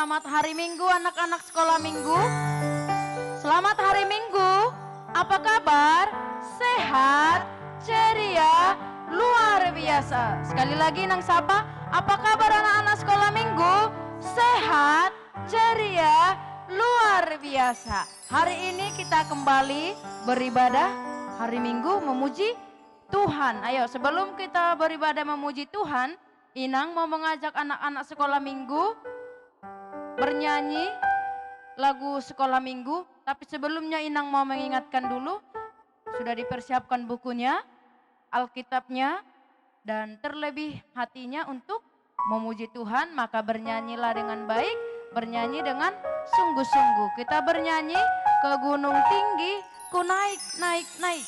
Selamat hari Minggu anak-anak sekolah minggu. Selamat hari Minggu. Apa kabar? Sehat, ceria, luar biasa. Sekali lagi nang sapa, apa kabar anak-anak sekolah minggu? Sehat, ceria, luar biasa. Hari ini kita kembali beribadah hari Minggu memuji Tuhan. Ayo sebelum kita beribadah memuji Tuhan, Inang mau mengajak anak-anak sekolah minggu bernyanyi lagu sekolah minggu. Tapi sebelumnya Inang mau mengingatkan dulu, sudah dipersiapkan bukunya, Alkitabnya, dan terlebih hatinya untuk memuji Tuhan. Maka bernyanyilah dengan baik, bernyanyi dengan sungguh-sungguh. Kita bernyanyi, ke gunung tinggi ku naik, naik, naik.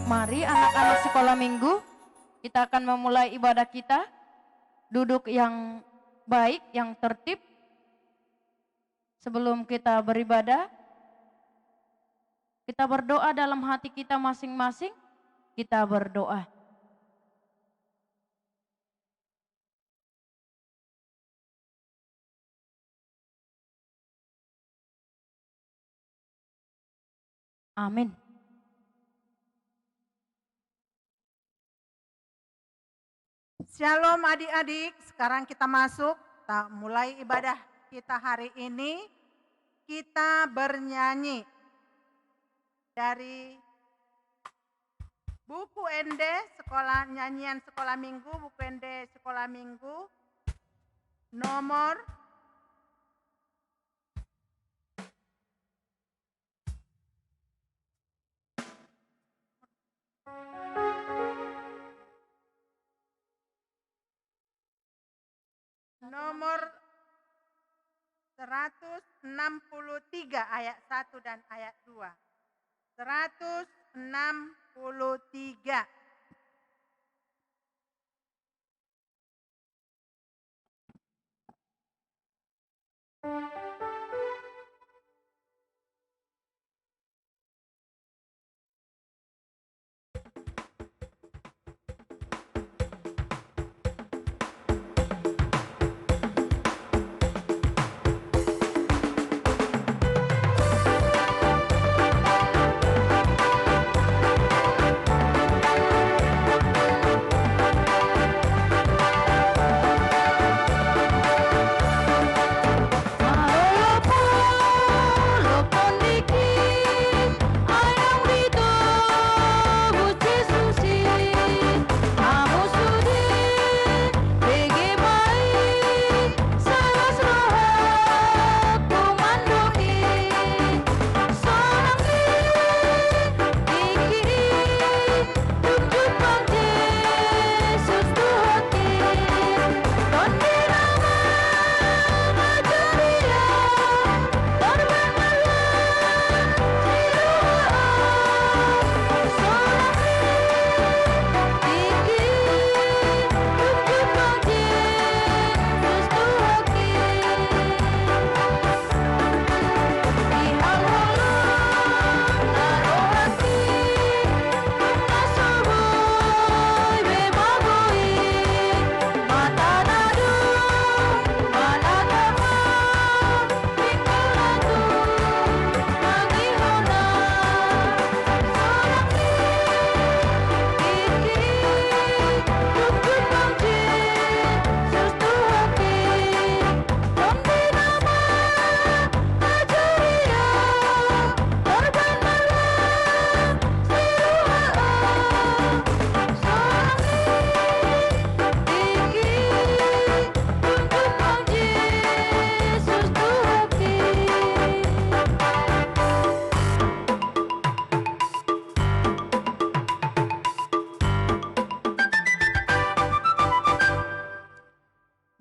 Mari anak-anak sekolah minggu, kita akan memulai ibadah kita. Duduk yang baik, yang tertib. Sebelum kita beribadah, kita berdoa dalam hati kita masing-masing. Kita berdoa. Amin. Shalom adik-adik, sekarang kita masuk, kita mulai ibadah kita hari ini. Kita bernyanyi dari buku ND sekolah nyanyian sekolah minggu, buku ND sekolah minggu nomor nomor 163 ayat 1 dan ayat 2. 163.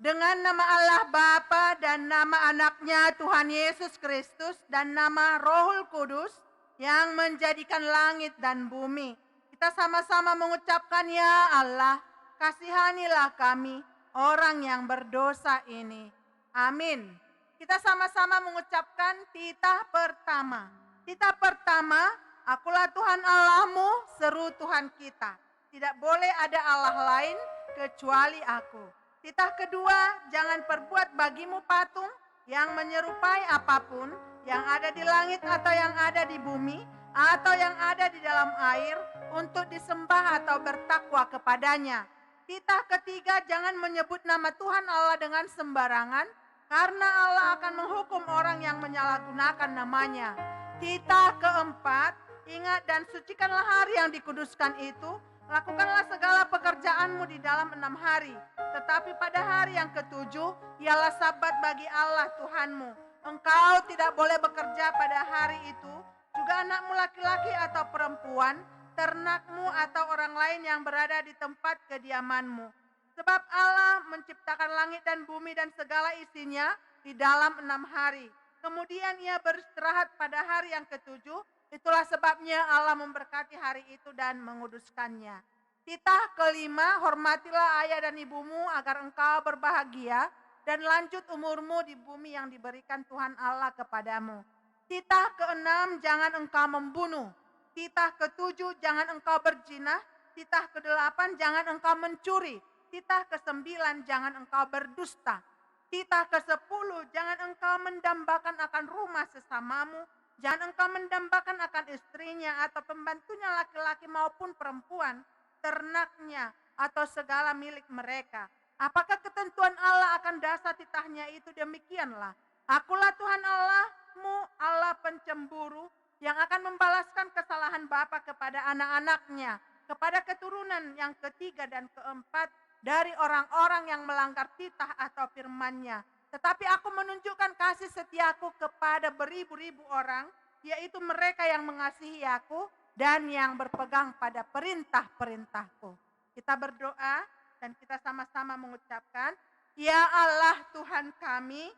Dengan nama Allah Bapa dan nama anaknya Tuhan Yesus Kristus dan nama Rohul Kudus yang menjadikan langit dan bumi. Kita sama-sama mengucapkan, ya Allah, kasihanilah kami orang yang berdosa ini. Amin. Kita sama-sama mengucapkan titah pertama. Titah pertama, akulah Tuhan Allahmu, seru Tuhan kita. Tidak boleh ada Allah lain kecuali aku. Titah kedua, jangan perbuat bagimu patung yang menyerupai apapun yang ada di langit atau yang ada di bumi atau yang ada di dalam air untuk disembah atau bertakwa kepadanya. Titah ketiga, jangan menyebut nama Tuhan Allah dengan sembarangan karena Allah akan menghukum orang yang menyalahgunakan namanya. Titah keempat, ingat dan sucikanlah hari yang dikuduskan itu. Lakukanlah segala pekerjaanmu di dalam 6 hari. Tetapi pada hari yang ketujuh, ialah sabat bagi Allah Tuhanmu. Engkau tidak boleh bekerja pada hari itu. Juga anakmu laki-laki atau perempuan, ternakmu atau orang lain yang berada di tempat kediamanmu. Sebab Allah menciptakan langit dan bumi dan segala isinya di dalam 6 hari. Kemudian ia beristirahat pada hari yang ketujuh. Itulah sebabnya Allah memberkati hari itu dan menguduskannya. Titah kelima, hormatilah ayah dan ibumu agar engkau berbahagia dan lanjut umurmu di bumi yang diberikan Tuhan Allah kepadamu. Titah keenam, jangan engkau membunuh. Titah ketujuh, jangan engkau berzina. Titah kedelapan, jangan engkau mencuri. Titah kesembilan, jangan engkau berdusta. Titah ke-10, jangan engkau mendambakan akan rumah sesamamu. Jangan engkau mendambakan akan istrinya atau pembantunya laki-laki maupun perempuan, ternaknya atau segala milik mereka. Apakah ketentuan Allah akan dasar titahnya itu? Demikianlah. Akulah Tuhan Allahmu, Allah pencemburu, yang akan membalaskan kesalahan bapa kepada anak-anaknya, kepada keturunan yang ketiga dan keempat dari orang-orang yang melanggar titah atau firman-Nya. Tetapi aku menunjukkan kasih setiaku kepada beribu-ribu orang, yaitu mereka yang mengasihi aku dan yang berpegang pada perintah-perintahku. Kita berdoa dan kita sama-sama mengucapkan, Ya Allah Tuhan kami,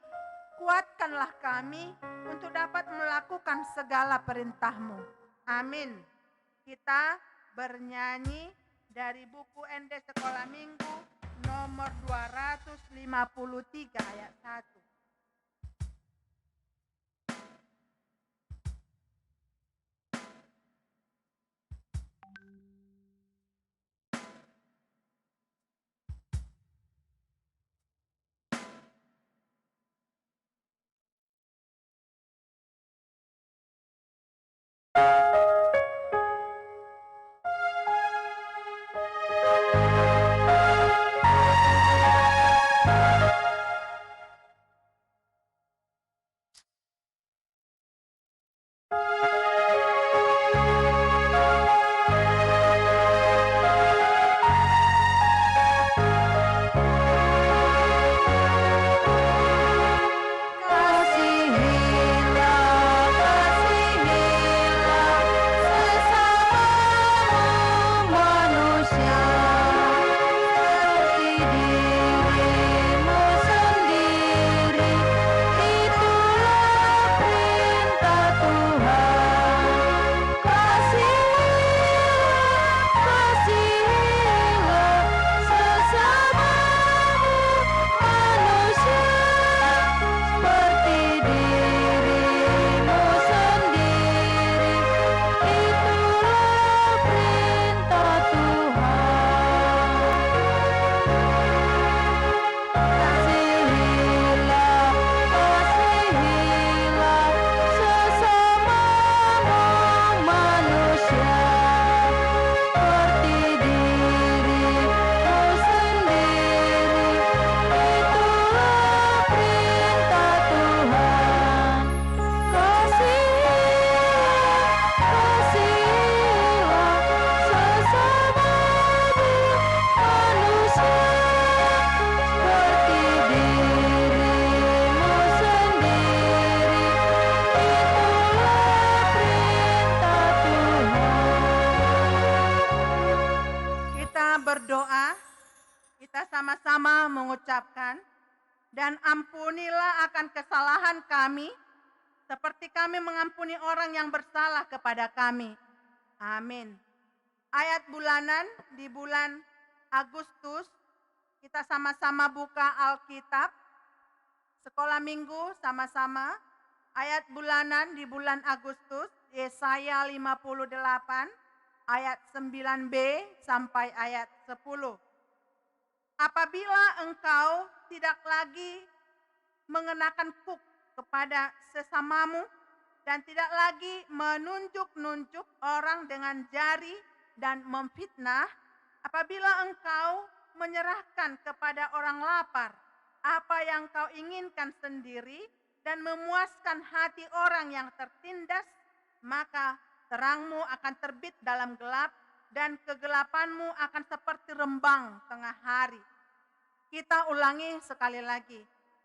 kuatkanlah kami untuk dapat melakukan segala perintah-Mu. Amin. Kita bernyanyi dari buku ND Sekolah Minggu nomor 253 ayat 1. Berdoa, kita sama-sama mengucapkan, dan ampunilah akan kesalahan kami, seperti kami mengampuni orang yang bersalah kepada kami. Amin. Ayat bulanan di bulan Agustus, kita sama-sama buka Alkitab, sekolah minggu sama-sama, ayat bulanan di bulan Agustus, Yesaya 58, ayat 9b sampai ayat 10. Apabila engkau tidak lagi mengenakan kuk kepada sesamamu dan tidak lagi menunjuk-nunjuk orang dengan jari dan memfitnah, apabila engkau menyerahkan kepada orang lapar apa yang kau inginkan sendiri dan memuaskan hati orang yang tertindas, maka terangmu akan terbit dalam gelap dan kegelapanmu akan seperti rembang tengah hari. Kita ulangi sekali lagi.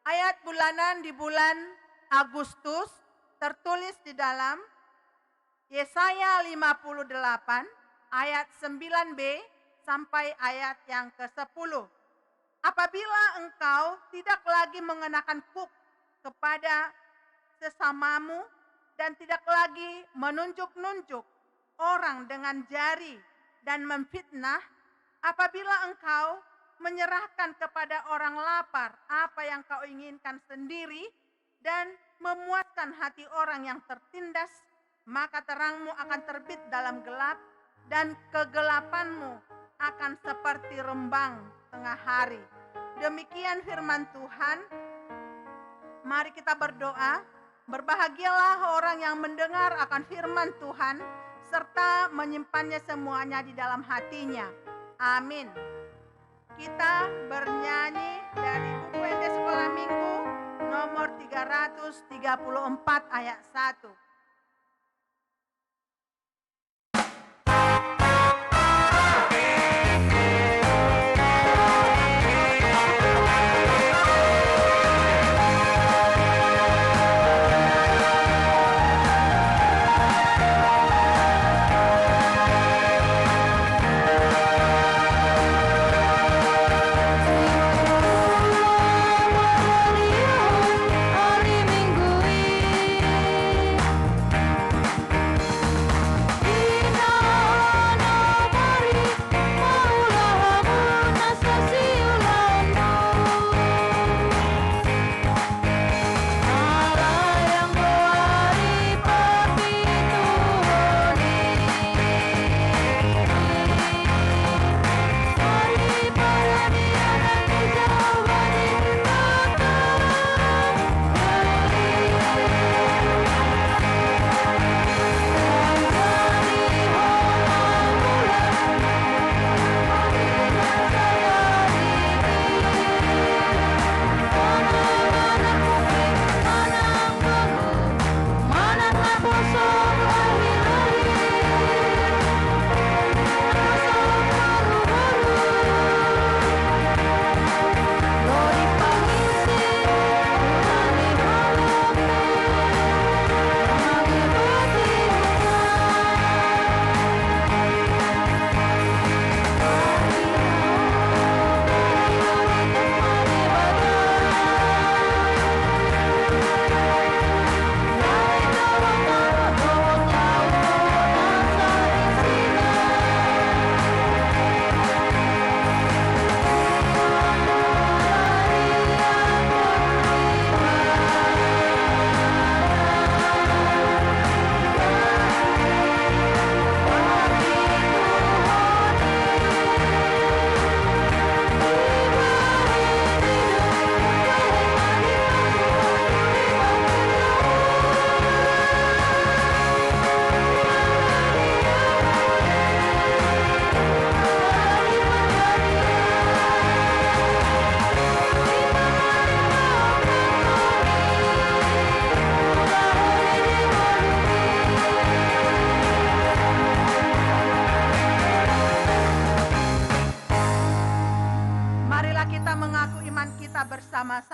Ayat bulanan di bulan Agustus tertulis di dalam Yesaya 58 ayat 9b sampai ayat yang ke-10. Apabila engkau tidak lagi mengenakan kuk kepada sesamamu dan tidak lagi menunjuk-nunjuk orang dengan jari dan memfitnah, apabila engkau menyerahkan kepada orang lapar apa yang kau inginkan sendiri dan memuaskan hati orang yang tertindas, maka terangmu akan terbit dalam gelap dan kegelapanmu akan seperti rembang tengah hari. Demikian firman Tuhan. Mari kita berdoa. Berbahagialah orang yang mendengar akan firman Tuhan serta menyimpannya semuanya di dalam hatinya. Amin. Kita bernyanyi dari buku ND Sekolah Minggu nomor 334 ayat 1.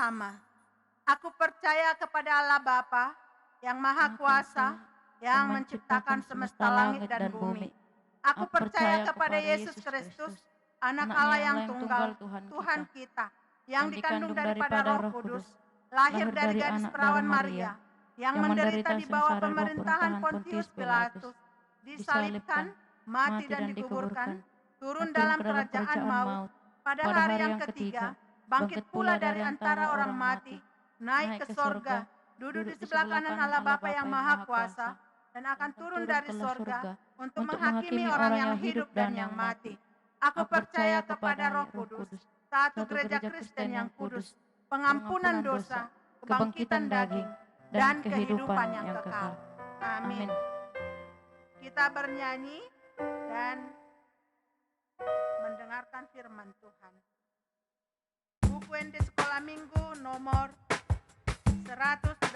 bersama-sama. Aku percaya kepada Allah Bapa yang Maha Kuasa, yang menciptakan semesta langit dan bumi. Aku percaya kepada Yesus Kristus, Anak Allah yang tunggal, Tuhan kita, yang dikandung daripada Roh Kudus, lahir dari gadis perawan Maria, yang menderita di bawah pemerintahan Pontius Pilatus, disalibkan, mati dan dikuburkan, turun dalam kerajaan maut, pada hari yang ketiga, bangkit pula dari antara orang mati, naik ke sorga, duduk di sebelah kanan Allah Bapa yang Maha Kuasa, dan akan turun dari sorga untuk menghakimi orang yang hidup dan yang mati. Aku percaya kepada Roh Kudus, satu gereja Kristen yang kudus, pengampunan dosa, kebangkitan daging, dan kehidupan yang kekal. Amin. Kita bernyanyi dan mendengarkan firman Tuhan. Buku Ende Sekolah Minggu nomor 186.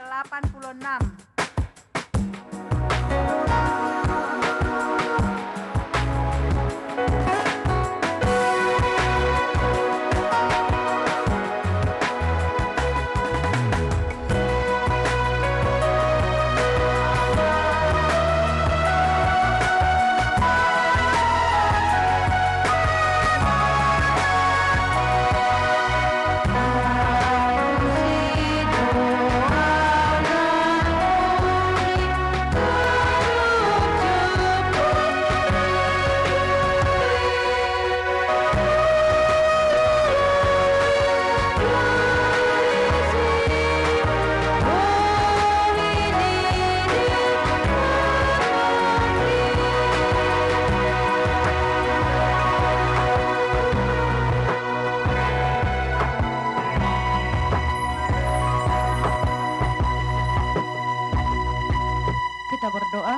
Kita berdoa.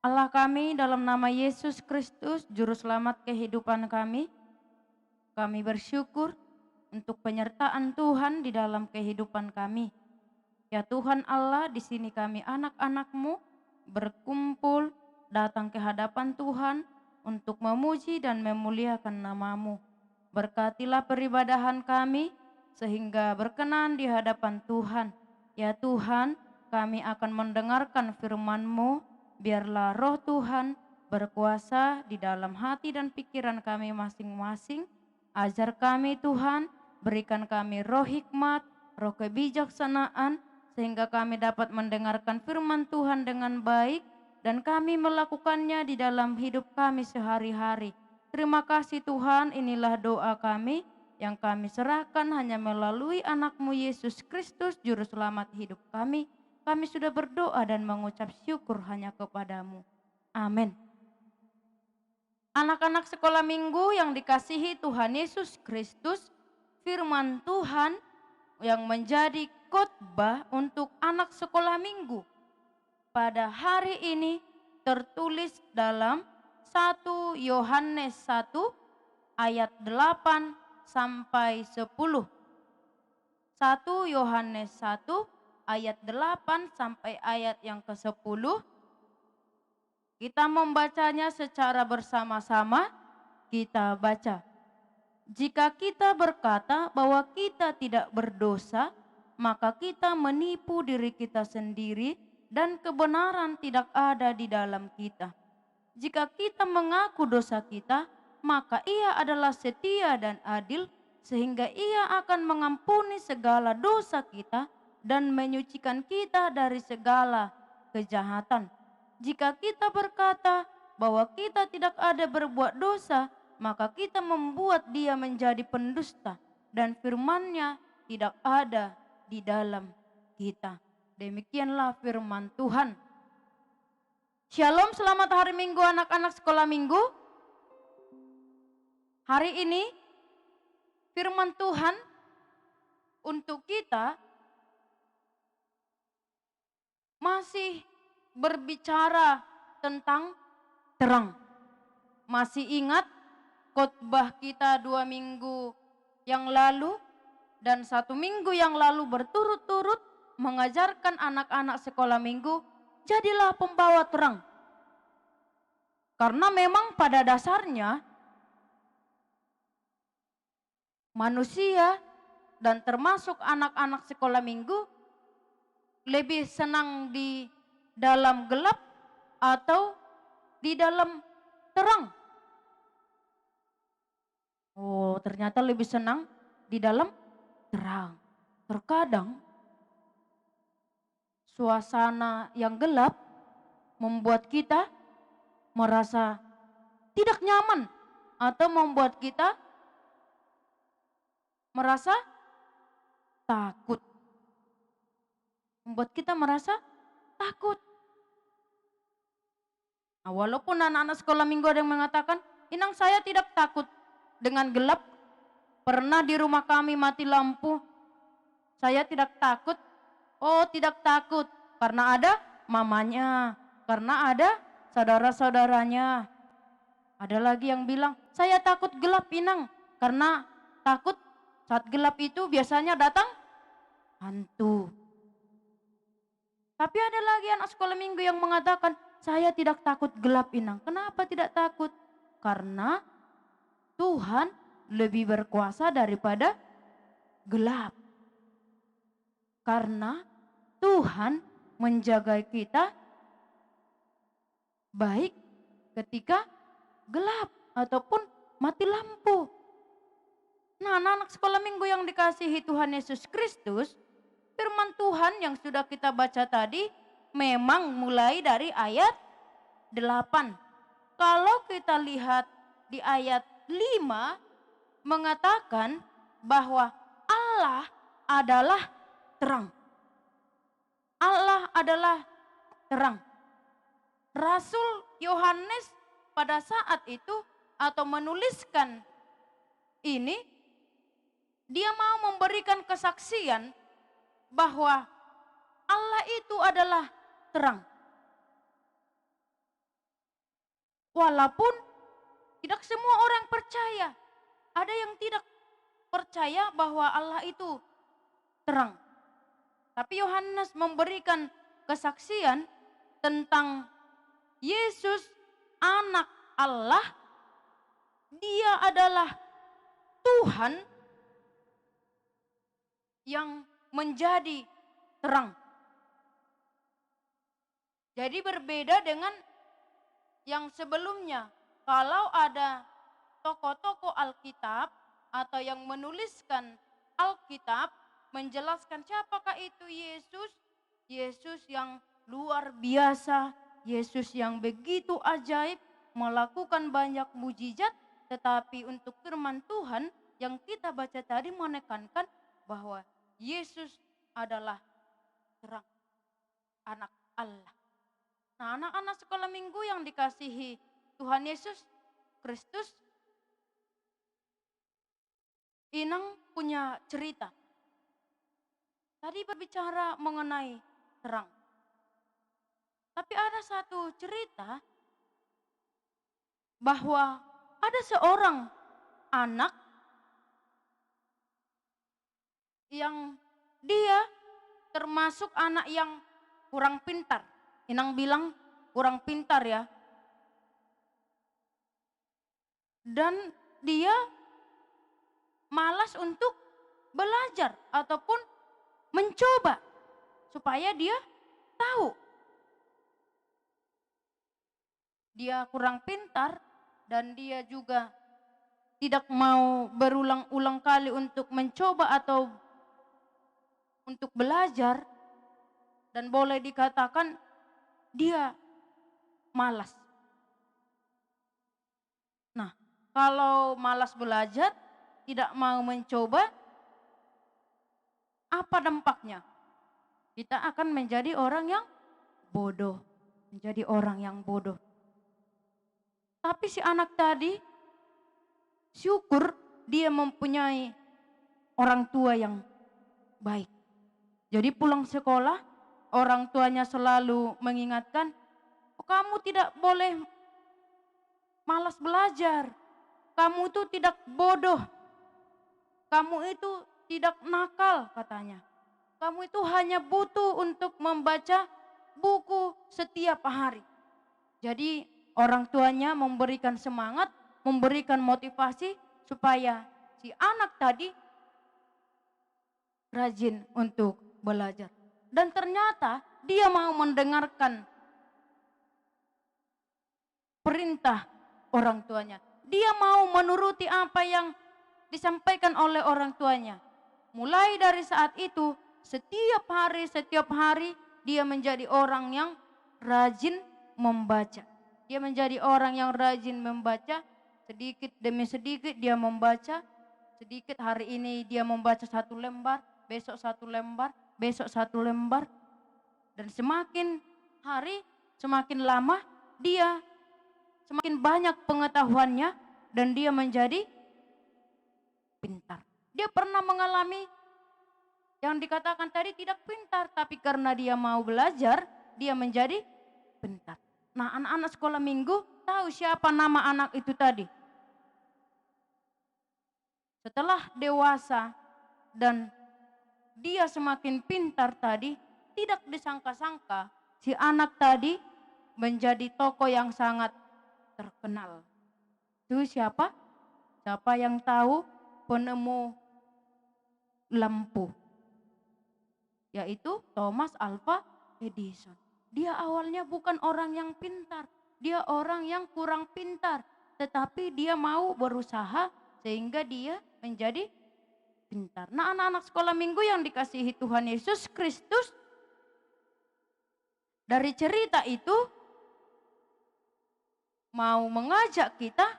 Allah kami, dalam nama Yesus Kristus, Juru Selamat kehidupan kami bersyukur untuk penyertaan Tuhan di dalam kehidupan kami. Ya Tuhan Allah, di sini kami anak-anak-Mu berkumpul datang ke hadapan Tuhan untuk memuji dan memuliakan nama-Mu. Berkatilah peribadahan kami sehingga berkenan di hadapan Tuhan. Ya Tuhan, kami akan mendengarkan firman-Mu. Biarlah Roh Tuhan berkuasa di dalam hati dan pikiran kami masing-masing. Ajar kami Tuhan, berikan kami roh hikmat, roh kebijaksanaan, sehingga kami dapat mendengarkan firman Tuhan dengan baik dan kami melakukannya di dalam hidup kami sehari-hari. Terima kasih Tuhan, inilah doa kami yang kami serahkan hanya melalui anak-Mu Yesus Kristus, Juru Selamat hidup kami. Kami sudah berdoa dan mengucap syukur hanya kepada-Mu. Amin. Anak-anak sekolah minggu yang dikasihi Tuhan Yesus Kristus, firman Tuhan yang menjadi khotbah untuk anak sekolah minggu pada hari ini tertulis dalam 1 Yohanes 1 ayat 8 sampai 10. 1 Yohanes 1 ayat 8 sampai ayat yang ke-10. Kita membacanya secara bersama-sama. Kita baca. Jika kita berkata bahwa kita tidak berdosa, maka kita menipu diri kita sendiri dan kebenaran tidak ada di dalam kita. Jika kita mengaku dosa kita, maka Ia adalah setia dan adil sehingga Ia akan mengampuni segala dosa kita dan menyucikan kita dari segala kejahatan. Jika kita berkata bahwa kita tidak ada berbuat dosa, maka kita membuat Dia menjadi pendusta dan firman-Nya tidak ada di dalam kita. Demikianlah firman Tuhan. Shalom, selamat hari Minggu anak-anak sekolah minggu. Hari ini firman Tuhan untuk kita masih berbicara tentang terang. Masih ingat khotbah kita 2 minggu yang lalu dan 1 minggu yang lalu berturut-turut mengajarkan anak-anak sekolah minggu, jadilah pembawa terang. Karena memang pada dasarnya manusia dan termasuk anak-anak sekolah minggu lebih senang di dalam gelap atau di dalam terang? Oh, ternyata lebih senang di dalam terang. Terkadang suasana yang gelap membuat kita merasa tidak nyaman atau membuat kita merasa takut. Membuat kita merasa takut. Nah, walaupun anak-anak sekolah minggu ada yang mengatakan, "Inang, saya tidak takut dengan gelap. Pernah di rumah kami mati lampu. Saya tidak takut." Oh, tidak takut karena ada mamanya, karena ada saudara-saudaranya. Ada lagi yang bilang, "Saya takut gelap, Inang, karena takut saat gelap itu biasanya datang hantu." Tapi ada lagi anak sekolah minggu yang mengatakan, "Saya tidak takut gelap, Inang." Kenapa tidak takut? Karena Tuhan lebih berkuasa daripada gelap. Karena Tuhan menjaga kita baik ketika gelap ataupun mati lampu. Nah, anak-anak sekolah minggu yang dikasihi Tuhan Yesus Kristus, firman Tuhan yang sudah kita baca tadi memang mulai dari ayat 8. Kalau kita lihat di ayat 5 mengatakan bahwa Allah adalah terang. Allah adalah terang. Rasul Yohanes pada saat itu atau menuliskan ini, dia mau memberikan kesaksian bahwa Allah itu adalah terang. Walaupun tidak semua orang percaya, ada yang tidak percaya bahwa Allah itu terang. Tapi Yohanes memberikan kesaksian tentang Yesus, anak Allah. Dia adalah Tuhan yang menjadi terang. Jadi berbeda dengan yang sebelumnya. Kalau ada tokoh-tokoh Alkitab atau yang menuliskan Alkitab menjelaskan siapakah itu Yesus, Yesus yang luar biasa, Yesus yang begitu ajaib, melakukan banyak mujizat, tetapi untuk firman Tuhan yang kita baca tadi menekankan bahwa Yesus adalah terang, anak Allah. Nah, anak-anak sekolah minggu yang dikasihi Tuhan Yesus Kristus, Inang punya cerita. Tadi berbicara mengenai terang. Tapi ada satu cerita bahwa ada seorang anak yang dia termasuk anak yang kurang pintar. Inang bilang kurang pintar ya. Dan dia malas untuk belajar ataupun mencoba supaya dia tahu. Dia kurang pintar dan dia juga tidak mau berulang-ulang kali untuk mencoba atau untuk belajar, dan boleh dikatakan dia malas. Nah, kalau malas belajar, tidak mau mencoba, apa dampaknya? Kita akan menjadi orang yang bodoh. Menjadi orang yang bodoh. Tapi si anak tadi, syukur dia mempunyai orang tua yang baik. Jadi pulang sekolah, orang tuanya selalu mengingatkan, "Kamu tidak boleh malas belajar. Kamu itu tidak bodoh. Kamu itu tidak nakal," katanya. "Kamu itu hanya butuh untuk membaca buku setiap hari." Jadi orang tuanya memberikan semangat, memberikan motivasi supaya si anak tadi rajin untuk belajar. Dan ternyata dia mau mendengarkan perintah orang tuanya. Dia mau menuruti apa yang disampaikan oleh orang tuanya. Mulai dari saat itu, setiap hari dia menjadi orang yang rajin membaca. Dia menjadi orang yang rajin membaca, sedikit demi sedikit dia membaca. Sedikit hari ini dia membaca 1 lembar, besok 1 lembar, besok 1 lembar. Dan semakin hari, semakin lama dia semakin banyak pengetahuannya dan dia menjadi pintar. Dia pernah mengalami yang dikatakan tadi tidak pintar, tapi karena dia mau belajar, dia menjadi pintar. Nah, anak-anak sekolah minggu tahu siapa nama anak itu tadi. Setelah dewasa dan dia semakin pintar tadi, tidak disangka-sangka si anak tadi menjadi tokoh yang sangat terkenal. Itu siapa? Siapa yang tahu? Penemu lampu, yaitu Thomas Alva Edison. Dia awalnya bukan orang yang pintar, dia orang yang kurang pintar, tetapi dia mau berusaha sehingga dia menjadi pintar. Nah, anak-anak sekolah minggu yang dikasihi Tuhan Yesus Kristus, dari cerita itu mau mengajak kita,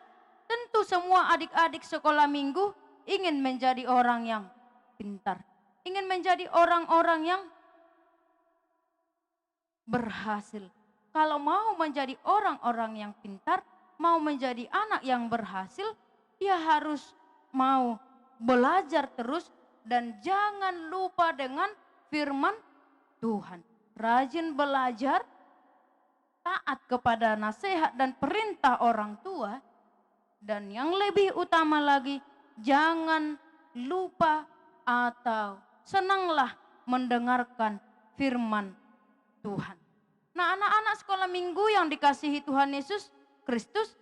tentu semua adik-adik sekolah minggu ingin menjadi orang yang pintar, ingin menjadi orang-orang yang berhasil. Kalau mau menjadi orang-orang yang pintar, mau menjadi anak yang berhasil, dia harus mau belajar terus dan jangan lupa dengan firman Tuhan. Rajin belajar, taat kepada nasihat dan perintah orang tua, dan yang lebih utama lagi, jangan lupa atau senanglah mendengarkan firman Tuhan. Nah, anak-anak sekolah minggu yang dikasihi Tuhan Yesus Kristus,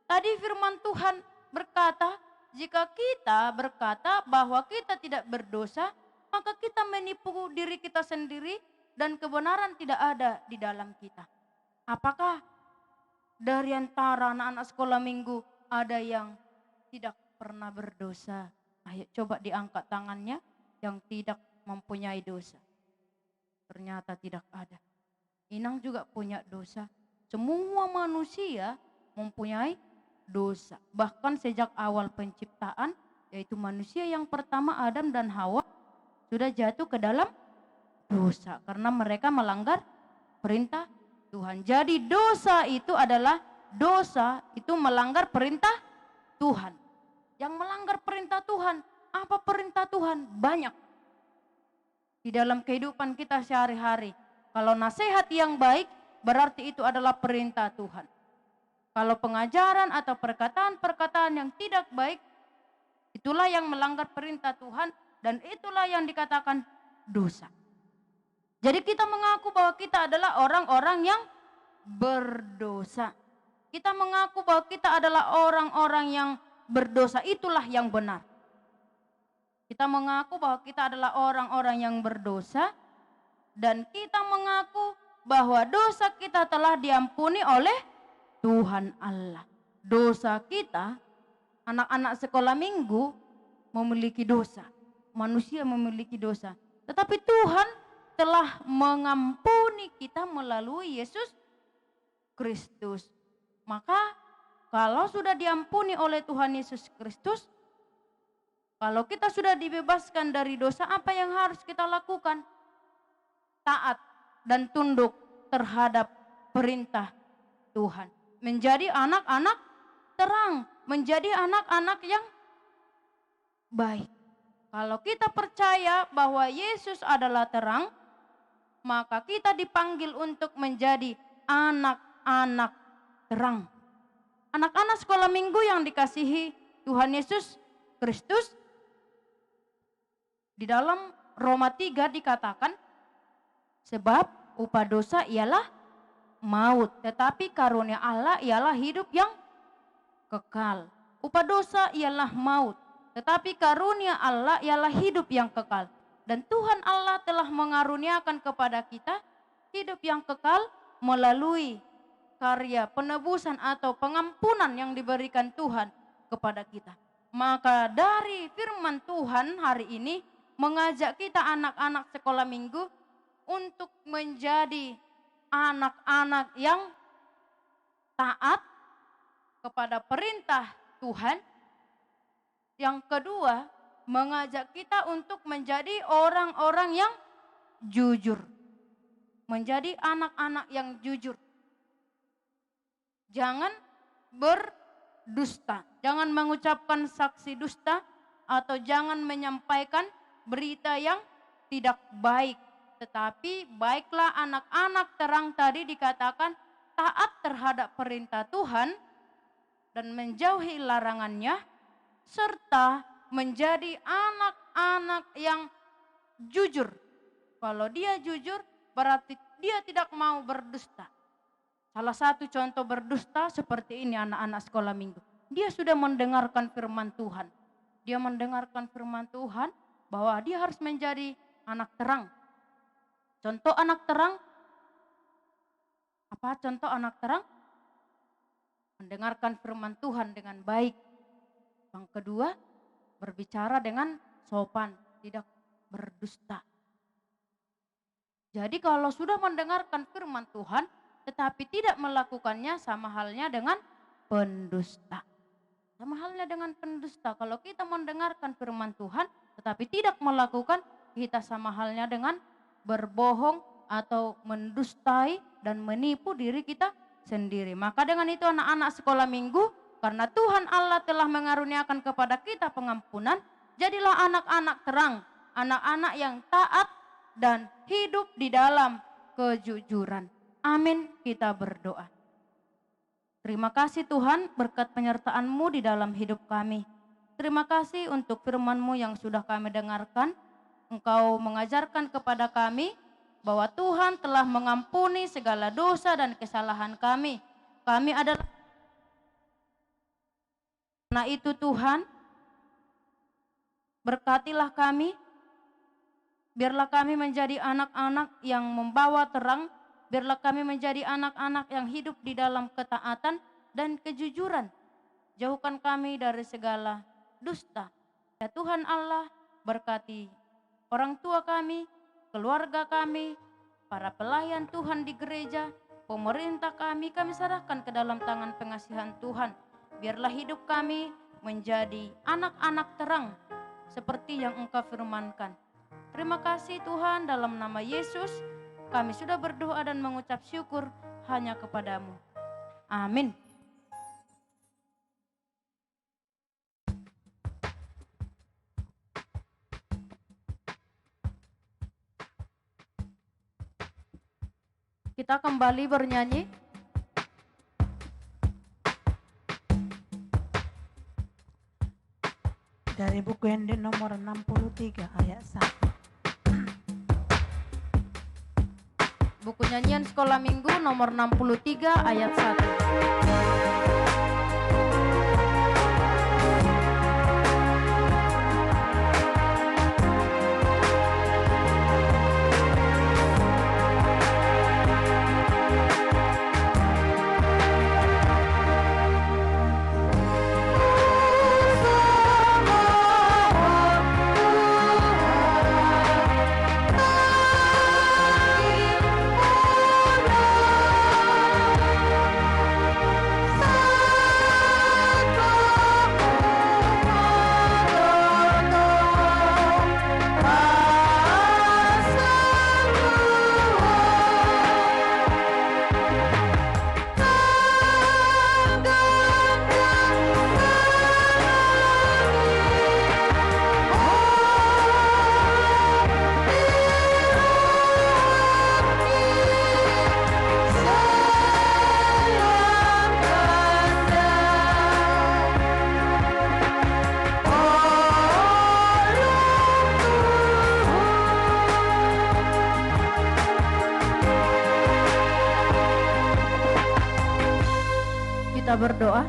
tadi firman Tuhan berkata, jika kita berkata bahwa kita tidak berdosa, maka kita menipu diri kita sendiri dan kebenaran tidak ada di dalam kita. Apakah dari antara anak-anak sekolah minggu ada yang tidak pernah berdosa? Ayo coba diangkat tangannya yang tidak mempunyai dosa. Ternyata tidak ada. Inang juga punya dosa. Semua manusia mempunyai dosa. Bahkan sejak awal penciptaan, yaitu manusia yang pertama Adam dan Hawa sudah jatuh ke dalam dosa karena mereka melanggar perintah Tuhan. Jadi dosa itu melanggar perintah Tuhan. Yang melanggar perintah Tuhan, apa perintah Tuhan? Banyak. Di dalam kehidupan kita sehari-hari. Kalau nasihat yang baik, berarti itu adalah perintah Tuhan. Kalau pengajaran atau perkataan-perkataan yang tidak baik, itulah yang melanggar perintah Tuhan dan itulah yang dikatakan dosa. Jadi kita mengaku bahwa kita adalah orang-orang yang berdosa. Kita mengaku bahwa kita adalah orang-orang yang berdosa, itulah yang benar. Kita mengaku bahwa kita adalah orang-orang yang berdosa dan kita mengaku bahwa dosa kita telah diampuni oleh Tuhan Allah. Dosa kita, anak-anak sekolah minggu memiliki dosa. Manusia memiliki dosa. Tetapi Tuhan telah mengampuni kita melalui Yesus Kristus. Maka kalau sudah diampuni oleh Tuhan Yesus Kristus, kalau kita sudah dibebaskan dari dosa, apa yang harus kita lakukan? Taat dan tunduk terhadap perintah Tuhan. Menjadi anak-anak terang, menjadi anak-anak yang baik. Kalau kita percaya bahwa Yesus adalah terang, maka kita dipanggil untuk menjadi anak-anak terang. Anak-anak sekolah minggu yang dikasihi Tuhan Yesus Kristus, di dalam Roma 3 dikatakan, sebab upah dosa ialah maut, tetapi karunia Allah ialah hidup yang kekal. Upah dosa ialah maut, tetapi karunia Allah ialah hidup yang kekal. Dan Tuhan Allah telah mengaruniakan kepada kita hidup yang kekal melalui karya penebusan atau pengampunan yang diberikan Tuhan kepada kita. Maka dari firman Tuhan hari ini mengajak kita anak-anak sekolah minggu untuk menjadi anak-anak yang taat kepada perintah Tuhan. Yang kedua, mengajak kita untuk menjadi orang-orang yang jujur. Menjadi anak-anak yang jujur. Jangan berdusta, jangan mengucapkan saksi dusta, atau jangan menyampaikan berita yang tidak baik. Tetapi baiklah anak-anak terang tadi dikatakan taat terhadap perintah Tuhan dan menjauhi larangannya, serta menjadi anak-anak yang jujur. Kalau dia jujur berarti dia tidak mau berdusta. Salah satu contoh berdusta seperti ini anak-anak sekolah minggu. Dia sudah mendengarkan firman Tuhan. Dia mendengarkan firman Tuhan bahwa dia harus menjadi anak terang. Contoh anak terang. Apa contoh anak terang? Mendengarkan firman Tuhan dengan baik. Yang kedua, berbicara dengan sopan, tidak berdusta. Jadi kalau sudah mendengarkan firman Tuhan, tetapi tidak melakukannya, sama halnya dengan pendusta. Sama halnya dengan pendusta. Kalau kita mendengarkan firman Tuhan, tetapi tidak melakukan, kita sama halnya dengan berbohong atau mendustai dan menipu diri kita sendiri. Maka dengan itu anak-anak sekolah minggu, karena Tuhan Allah telah mengaruniakan kepada kita pengampunan, jadilah anak-anak terang, anak-anak yang taat dan hidup di dalam kejujuran. Amin, kita berdoa. Terima kasih Tuhan berkat penyertaan-Mu di dalam hidup kami. Terima kasih untuk firman-Mu yang sudah kami dengarkan. Engkau mengajarkan kepada kami bahwa Tuhan telah mengampuni segala dosa dan kesalahan kami. Kami adalah, karena itu Tuhan, berkatilah kami, biarlah kami menjadi anak-anak yang membawa terang, biarlah kami menjadi anak-anak yang hidup di dalam ketaatan dan kejujuran. Jauhkan kami dari segala dusta. Ya Tuhan Allah, berkati orang tua kami, keluarga kami, para pelayan Tuhan di gereja, pemerintah kami serahkan ke dalam tangan pengasihan Tuhan. Biarlah hidup kami menjadi anak-anak terang seperti yang Engkau firmankan. Terima kasih Tuhan, dalam nama Yesus kami sudah berdoa dan mengucap syukur hanya kepadamu. Amin. Kita kembali bernyanyi. Dari buku Hendy nomor 63 ayat 1. Buku nyanyian sekolah minggu nomor 63 ayat 1. Kita berdoa.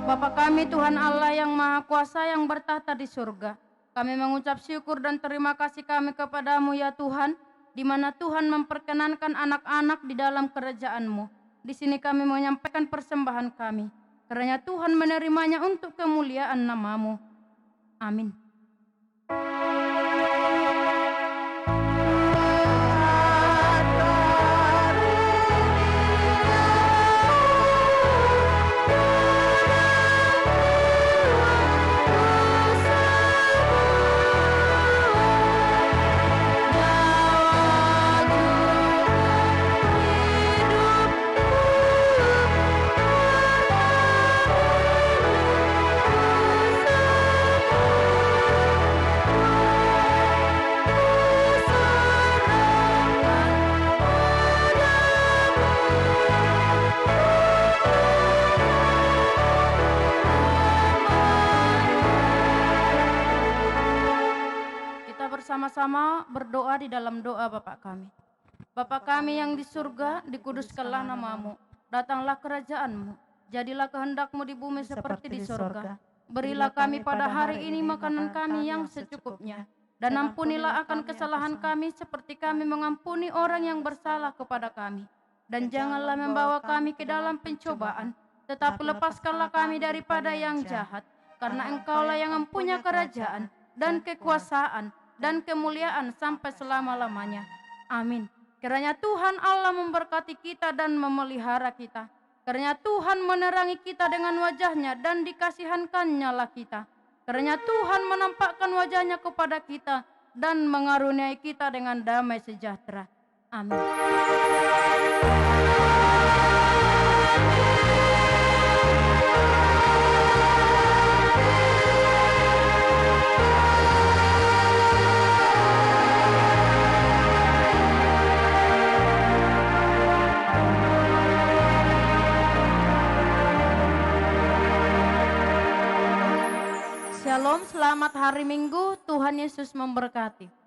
Bapa kami Tuhan Allah yang Maha Kuasa yang bertahta di surga, Kami mengucap syukur dan terima kasih kami kepadamu ya Tuhan, di mana Tuhan memperkenankan anak-anak di dalam kerajaan-Mu. Di sini kami menyampaikan persembahan kami, kiranya Tuhan menerimanya untuk kemuliaan nama-Mu. Amin. Bersama-sama berdoa di dalam doa Bapa kami. Bapa kami yang di surga, dikuduskanlah nama-Mu. Datanglah kerajaan-Mu. Jadilah kehendak-Mu di bumi seperti di surga. Berilah kami pada hari ini makanan kami yang secukupnya. Dan ampunilah akan kesalahan kami seperti kami mengampuni orang yang bersalah kepada kami. Dan janganlah membawa kami ke dalam pencobaan, tetapi lepaskanlah kami daripada yang jahat. Karena Engkaulah yang mempunyai kerajaan dan kekuasaan dan kemuliaan sampai selama-lamanya. Amin. Kiranya Tuhan Allah memberkati kita dan memelihara kita. Kiranya Tuhan menerangi kita dengan wajah-Nya dan dikasihankan-Nya lah kita. Kiranya Tuhan menampakkan wajah-Nya kepada kita dan mengaruniai kita dengan damai sejahtera. Amin. Shalom, selamat hari Minggu, Tuhan Yesus memberkati.